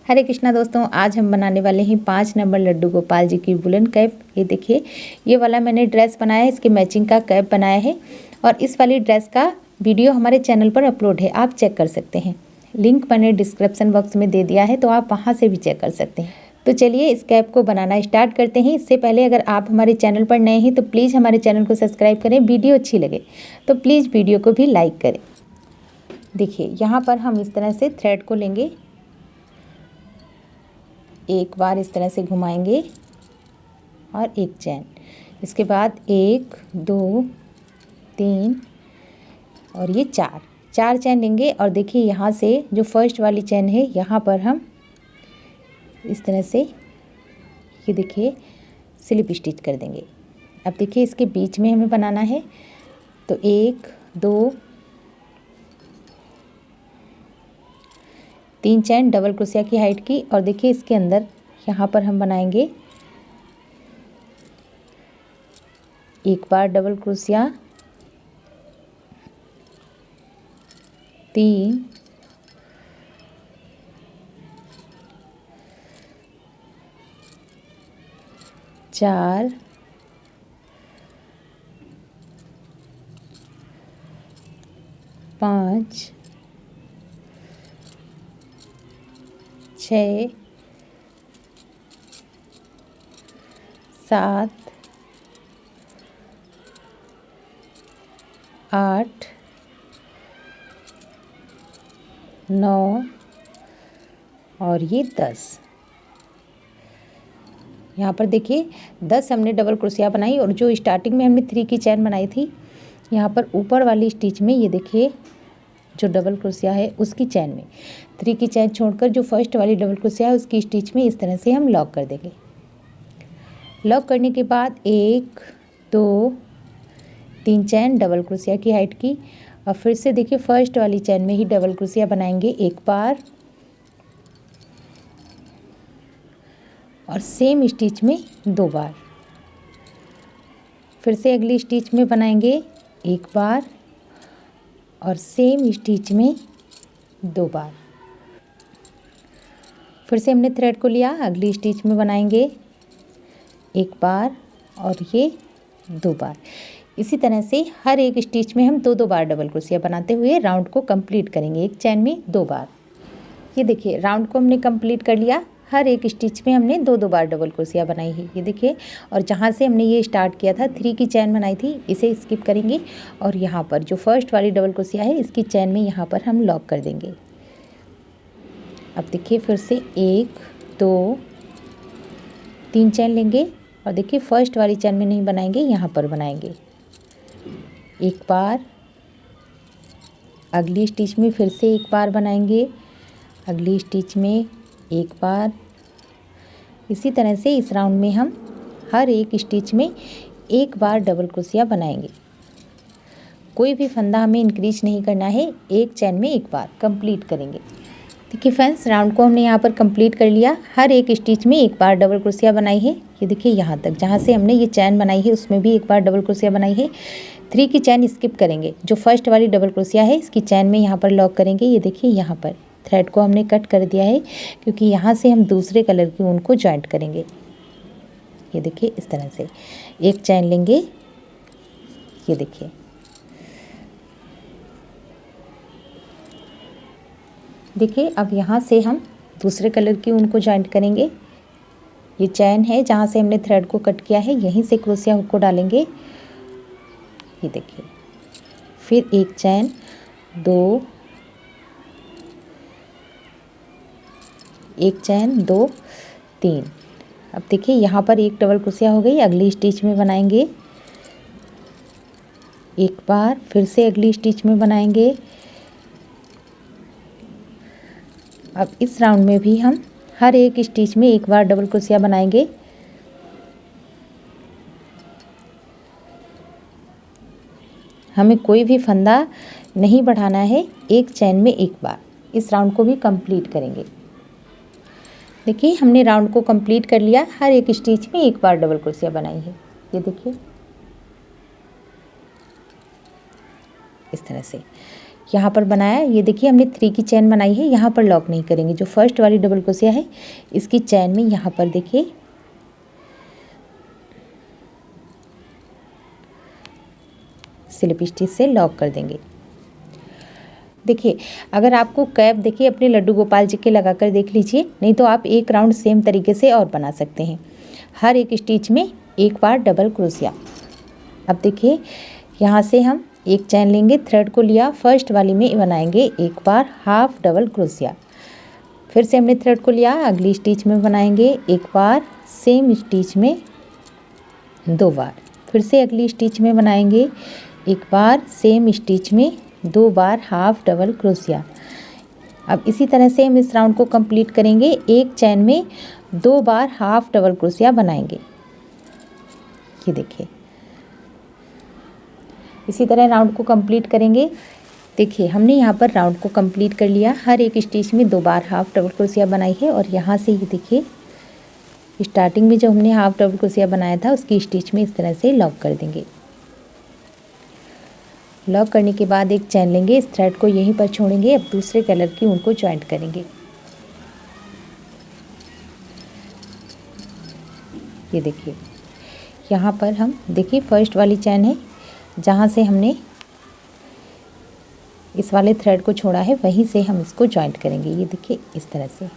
हरे कृष्णा दोस्तों, आज हम बनाने वाले हैं 5 नंबर लड्डू गोपाल जी की वुलन कैप। ये देखिए, ये वाला मैंने ड्रेस बनाया है, इसके मैचिंग का कैप बनाया है और इस वाली ड्रेस का वीडियो हमारे चैनल पर अपलोड है, आप चेक कर सकते हैं। लिंक मैंने डिस्क्रिप्शन बॉक्स में दे दिया है, तो आप वहाँ से भी चेक कर सकते हैं। तो चलिए इस कैप को बनाना स्टार्ट करते हैं। इससे पहले अगर आप हमारे चैनल पर नए हैं तो प्लीज़ हमारे चैनल को सब्सक्राइब करें। वीडियो अच्छी लगे तो प्लीज़ वीडियो को भी लाइक करें। देखिए, यहाँ पर हम इस तरह से थ्रेड को लेंगे, एक बार इस तरह से घुमाएंगे और एक चैन, इसके बाद 1 2 3 और ये 4 चैन लेंगे। और देखिए, यहाँ से जो फर्स्ट वाली चैन है यहाँ पर हम इस तरह से ये देखिए स्लिप स्टिच कर देंगे। अब देखिए, इसके बीच में हमें बनाना है, तो 1 2 3 चैन डबल क्रोशिया की हाइट की। और देखिए, इसके अंदर यहाँ पर हम बनाएंगे एक बार डबल क्रोशिया, 3 4 5 6 7 8 9 और ये 10। यहाँ पर देखिए 10 हमने डबल क्रोशिया बनाई और जो स्टार्टिंग में हमने 3 की चैन बनाई थी, यहाँ पर ऊपर वाली स्टिच में ये देखिए जो डबल क्रोशिया है उसकी चैन में 3 की चैन छोड़कर जो फर्स्ट वाली डबल क्रोशिया है उसकी स्टिच में इस तरह से हम लॉक कर देंगे। लॉक करने के बाद 1 2 3 चैन डबल क्रोशिया की हाइट की और फिर से देखिए फर्स्ट वाली चैन में ही डबल क्रोशिया बनाएंगे एक बार और सेम स्टिच में 2 बार। फिर से अगली स्टिच में बनाएंगे एक बार और सेम स्टिच में 2 बार। फिर से हमने थ्रेड को लिया, अगली स्टिच में बनाएंगे एक बार और ये 2 बार। इसी तरह से हर एक स्टिच में हम 2 बार डबल क्रोशिया बनाते हुए राउंड को कंप्लीट करेंगे, एक चैन में 2 बार। ये देखिए, राउंड को हमने कंप्लीट कर लिया। हर एक स्टिच में हमने 2 बार डबल क्रोशिया बनाई है, ये देखिए। और जहाँ से हमने ये स्टार्ट किया था 3 की चैन बनाई थी, इसे स्किप करेंगे और यहाँ पर जो फर्स्ट वाली डबल क्रोशिया है इसकी चैन में यहाँ पर हम लॉक कर देंगे। अब देखिए, फिर से 1 2 3 चैन लेंगे और देखिए फर्स्ट वाली चैन में नहीं बनाएंगे, यहाँ पर बनाएंगे एक बार, अगली स्टिच में फिर से एक बार बनाएंगे, अगली स्टिच में एक बार। इसी तरह से इस राउंड में हम हर एक स्टिच में एक बार डबल क्रोशिया बनाएंगे। कोई भी फंदा हमें इंक्रीज नहीं करना है, एक चैन में एक बार कंप्लीट करेंगे। देखिए फ्रेंड्स, राउंड को हमने यहाँ पर कंप्लीट कर लिया। हर एक स्टिच में एक बार डबल क्रोशिया बनाई है, ये देखिए यहाँ तक जहाँ से हमने ये चैन बनाई है उसमें भी एक बार डबल क्रोशिया बनाई है। 3 की चैन स्किप करेंगे, जो फर्स्ट वाली डबल क्रोशिया है इसकी चैन में यहाँ पर लॉक करेंगे। ये देखिए, यहाँ पर थ्रेड को हमने कट कर दिया है क्योंकि यहाँ से हम दूसरे कलर की ऊन को जॉइंट करेंगे। ये देखिए, इस तरह से एक चैन लेंगे, ये देखिए। देखिए, अब यहाँ से हम दूसरे कलर की ऊन को जॉइंट करेंगे। ये चैन है जहाँ से हमने थ्रेड को कट किया है, यहीं से क्रोशिया हुक को डालेंगे, ये देखिए। फिर एक चैन, 2 एक चैन 2 3। अब देखिए, यहाँ पर एक डबल क्रोशिया हो गई। अगली स्टिच में बनाएंगे एक बार, फिर से अगली स्टिच में बनाएंगे। अब इस राउंड में भी हम हर एक स्टिच में एक बार डबल क्रोशिया बनाएंगे। हमें कोई भी फंदा नहीं बढ़ाना है, एक चैन में एक बार। इस राउंड को भी कंप्लीट करेंगे। देखिए, हमने राउंड को कंप्लीट कर लिया। हर एक स्टिच में एक बार डबल क्रोशिया बनाई है, ये देखिए इस तरह से। यहाँ पर बनाया, ये देखिए हमने 3 की चैन बनाई है, यहाँ पर लॉक नहीं करेंगे। जो फर्स्ट वाली डबल क्रोशिया है इसकी चैन में यहाँ पर देखिए स्लिप स्टिच से लॉक कर देंगे। देखिए अगर आपको कैप देखिए अपने लड्डू गोपाल जी के लगा कर देख लीजिए, नहीं तो आप एक राउंड सेम तरीके से और बना सकते हैं। हर एक स्टिच में एक बार डबल क्रोशिया। अब देखिए यहाँ से हम एक चैन लेंगे, थ्रेड को लिया, फर्स्ट वाली में बनाएंगे एक बार हाफ डबल क्रोशिया। फिर से हमने थ्रेड को लिया, अगली स्टिच में बनाएंगे एक बार सेम स्टिच में 2 बार। फिर से अगली स्टिच में बनाएंगे एक बार सेम स्टिच में 2 बार हाफ डबल क्रोशिया। अब इसी तरह से हम इस राउंड को कंप्लीट करेंगे। एक चैन में 2 बार हाफ डबल क्रोशिया बनाएंगे। ये देखिए इसी तरह राउंड को कंप्लीट करेंगे। देखिए हमने यहाँ पर राउंड को कंप्लीट कर लिया। हर एक स्टिच में 2 बार हाफ डबल क्रोशिया बनाई है और यहाँ से ये देखिए स्टार्टिंग में जो हमने हाफ डबल क्रोशिया बनाया था उसकी स्टिच में इस तरह से लॉक कर देंगे। लॉक करने के बाद एक चैन लेंगे, इस थ्रेड को यहीं पर छोड़ेंगे। अब दूसरे कलर की ऊन को ज्वाइंट करेंगे। ये देखिए यहाँ पर हम देखिए फर्स्ट वाली चैन है, जहाँ से हमने इस वाले थ्रेड को छोड़ा है वहीं से हम इसको ज्वाइंट करेंगे। ये देखिए इस तरह से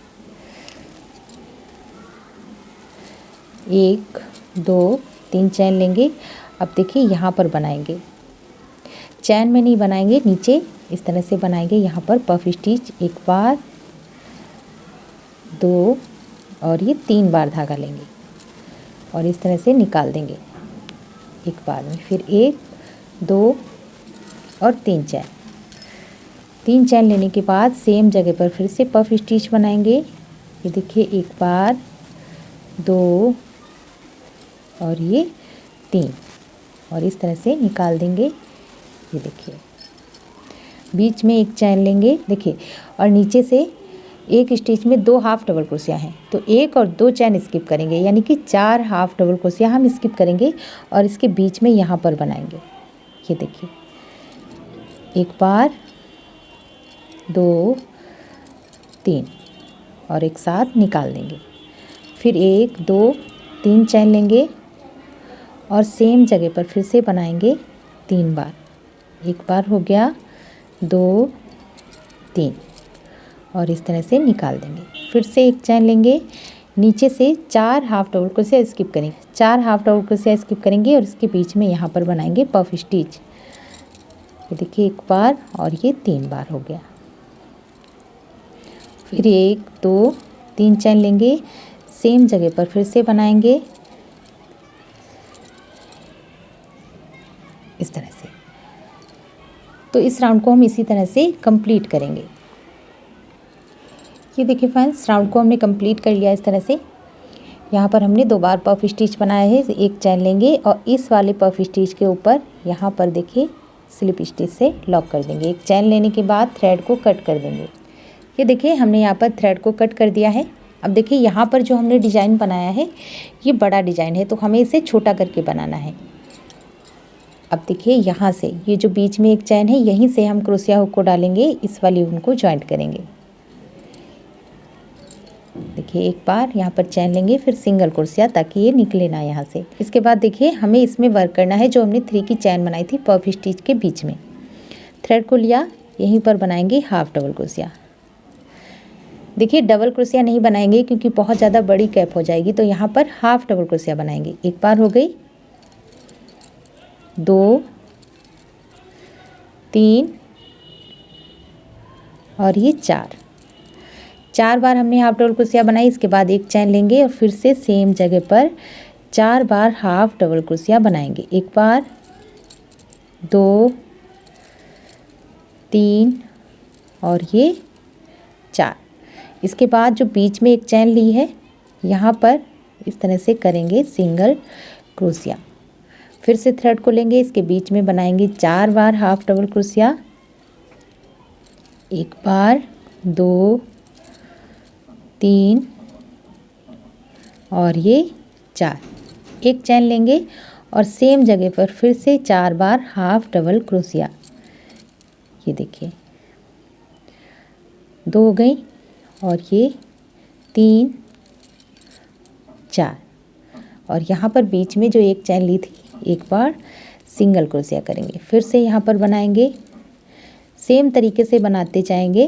1 2 3 चैन लेंगे। अब देखिए यहाँ पर बनाएंगे, चैन में नहीं बनाएंगे, नीचे इस तरह से बनाएंगे। यहाँ पर पफ स्टिच एक बार 2 और ये 3 बार धागा लेंगे और इस तरह से निकाल देंगे एक बार में। फिर 1 2 और 3 चैन। 3 चैन लेने के बाद सेम जगह पर फिर से पफ स्टिच बनाएंगे। ये देखिए एक बार 2 और ये 3 और इस तरह से निकाल देंगे। ये देखिए बीच में एक चैन लेंगे देखिए, और नीचे से एक स्टिच में 2 हाफ डबल क्रोशिया हैं तो 1 और 2 चैन स्किप करेंगे, यानी कि 4 हाफ डबल क्रोशिया हम स्किप करेंगे और इसके बीच में यहाँ पर बनाएंगे। ये देखिए एक बार 2 3 और एक साथ निकाल देंगे। फिर 1 2 3 चैन लेंगे और सेम जगह पर फिर से बनाएंगे 3 बार। एक बार हो गया, 2 3 और इस तरह से निकाल देंगे। फिर से एक चैन लेंगे, नीचे से 4 हाफ डबल क्रोशिया स्किप करेंगे, 4 हाफ डबल क्रोशिया स्किप करेंगे और इसके बीच में यहाँ पर बनाएंगे पफ स्टिच। ये देखिए एक बार और ये 3 बार हो गया। फिर 1 2 3 चैन लेंगे, सेम जगह पर फिर से बनाएंगे इस तरह से। तो इस राउंड को हम इसी तरह से कंप्लीट करेंगे। ये देखिए फ्रेंड्स राउंड को हमने कंप्लीट कर लिया इस तरह से। यहाँ पर हमने 2 बार पफ स्टिच बनाया है। एक चैन लेंगे और इस वाले पफ स्टिच के ऊपर यहाँ पर देखिए स्लिप स्टिच से लॉक कर देंगे। एक चैन लेने के बाद थ्रेड को कट कर देंगे। ये देखिए हमने यहाँ पर थ्रेड को कट कर दिया है। अब देखिए यहाँ पर जो हमने डिज़ाइन बनाया है ये बड़ा डिज़ाइन है तो हमें इसे छोटा करके बनाना है। अब देखिए यहाँ से ये जो बीच में एक चैन है यहीं से हम क्रोशिया हुक को डालेंगे, इस वाली ऊन को ज्वाइंट करेंगे। देखिए एक बार यहाँ पर चैन लेंगे, फिर सिंगल क्रोशिया ताकि ये निकले ना यहाँ से। इसके बाद देखिए हमें इसमें वर्क करना है जो हमने 3 की चैन बनाई थी पफ स्टिच के बीच में। थ्रेड को लिया, यहीं पर बनाएंगे हाफ डबल क्रोशिया। देखिए डबल क्रोशिया नहीं बनाएंगे क्योंकि बहुत ज़्यादा बड़ी कैप हो जाएगी, तो यहाँ पर हाफ डबल क्रोशिया बनाएंगे। एक बार हो गई, 2 3 और ये 4 बार हमने हाफ डबल क्रोशिया बनाई। इसके बाद एक चैन लेंगे और फिर से सेम जगह पर 4 बार हाफ डबल क्रोशिया बनाएंगे। एक बार, 2 3 और ये 4। इसके बाद जो बीच में एक चैन ली है यहाँ पर इस तरह से करेंगे सिंगल क्रोशिया। फिर से थ्रेड को लेंगे, इसके बीच में बनाएंगे 4 बार हाफ डबल क्रोशिया। एक बार, 2 3 और ये 4। एक चैन लेंगे और सेम जगह पर फिर से 4 बार हाफ डबल क्रोशिया। ये देखिए 2 हो गई और ये 3 4 और यहाँ पर बीच में जो एक चैन ली थी एक बार सिंगल क्रोशिया करेंगे। फिर से यहाँ पर बनाएंगे, सेम तरीके से बनाते जाएंगे।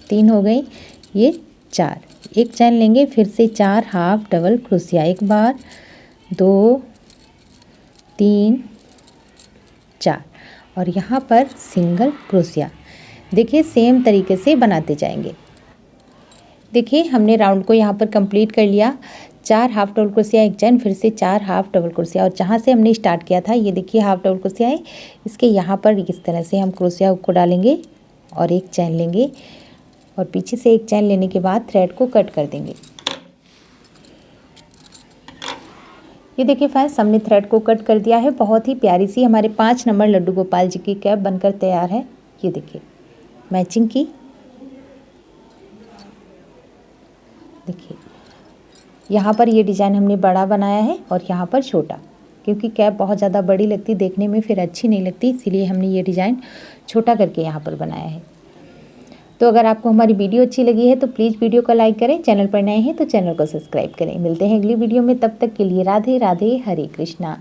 3 हो गई, ये 4, एक चैन लेंगे, फिर से 4 हाफ डबल क्रोशिया, एक बार 2 3 4 और यहाँ पर सिंगल क्रोशिया। देखिए सेम तरीके से बनाते जाएंगे। देखिए हमने राउंड को यहाँ पर कंप्लीट कर लिया। 4 हाफ डबल क्रोशिया, एक चैन, फिर से 4 हाफ डबल क्रोशिया और जहाँ से हमने स्टार्ट किया था ये देखिए हाफ डबल क्रोशिया है, इसके यहाँ पर इस तरह से हम क्रोशिया को डालेंगे और एक चैन लेंगे और पीछे से एक चैन लेने के बाद थ्रेड को कट कर देंगे। ये देखिए फ्रेंड्स हमने थ्रेड को कट कर दिया है। बहुत ही प्यारी सी हमारे 5 नंबर लड्डू गोपाल जी की कैप बनकर तैयार है। ये देखिए मैचिंग की, देखिए यहाँ पर ये डिज़ाइन हमने बड़ा बनाया है और यहाँ पर छोटा, क्योंकि कैप बहुत ज़्यादा बड़ी लगती देखने में, फिर अच्छी नहीं लगती, इसीलिए हमने ये डिज़ाइन छोटा करके यहाँ पर बनाया है। तो अगर आपको हमारी वीडियो अच्छी लगी है तो प्लीज़ वीडियो को लाइक करें, चैनल पर नए हैं तो चैनल को सब्सक्राइब करें। मिलते हैं अगली वीडियो में, तब तक के लिए राधे राधे, हरे कृष्णा।